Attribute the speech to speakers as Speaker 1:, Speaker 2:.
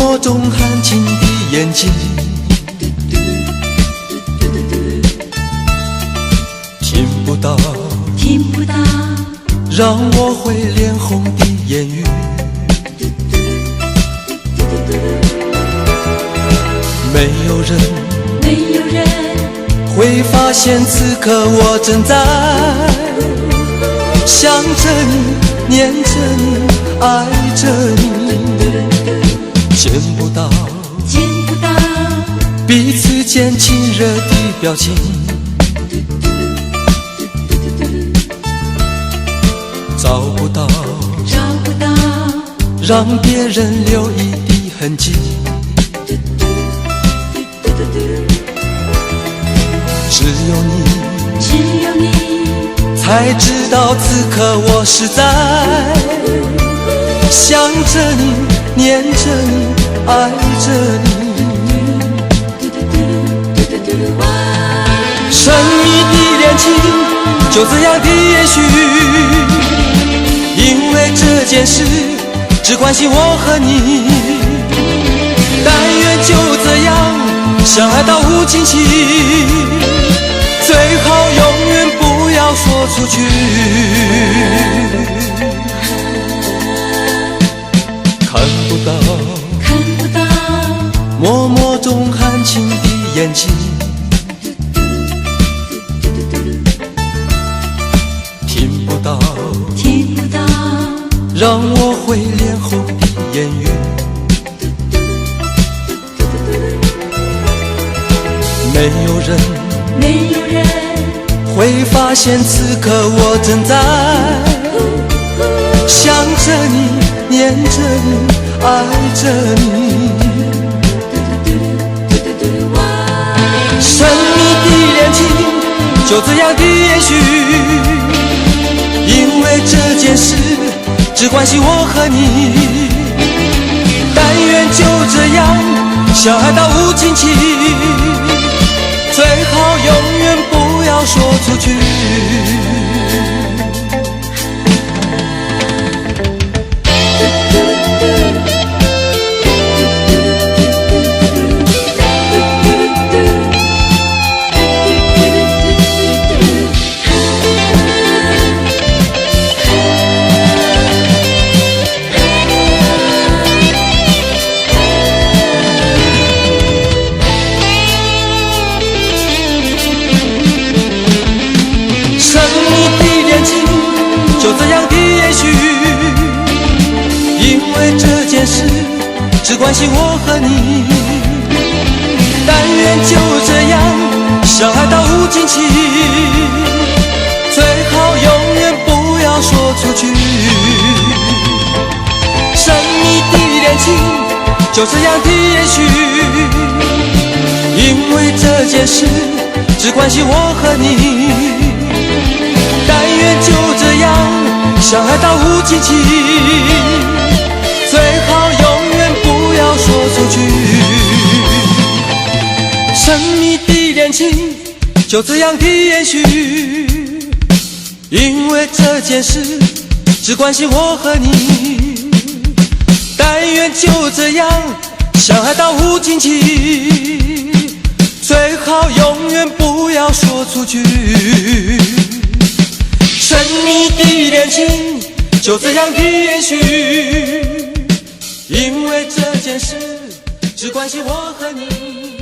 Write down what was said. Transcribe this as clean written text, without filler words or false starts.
Speaker 1: 默中含情的眼睛，听不到让我会脸红的言语，没有人会发现此刻我正在想着你，念着你，爱着你，见不到彼此间亲热的表情，找不到让别人留意的痕迹，只有你才知道此刻我是在想着你，念着你，爱着你。神秘的恋情就这样的延续，因为这件事只关心我和你，但愿就这样相爱到无尽期，最好永远不要说出去。看不到默默中含情的眼睛，听不到让我会脸红的言语，没有人会发现此刻我正在想着你，念着你，爱着你。神秘的恋情就这样的延续，因为这件事只关心我和你，但愿就这样相爱到无尽期，最好永远不要说出去。就这样的延续，因为这件事只关心我和你，但愿就这样相爱到无尽期，最好永远不要说出去。神秘的恋情就这样的延续，因为这件事只关心我和你，但愿就这样相爱到无尽期，最好永远不要说出去。神秘的恋情就这样的延续，因为这件事只关心我和你，但愿就这样相爱到无尽期，最好永远不要说出去。神秘的恋情就这样的延续，因为这件事只关心我和你。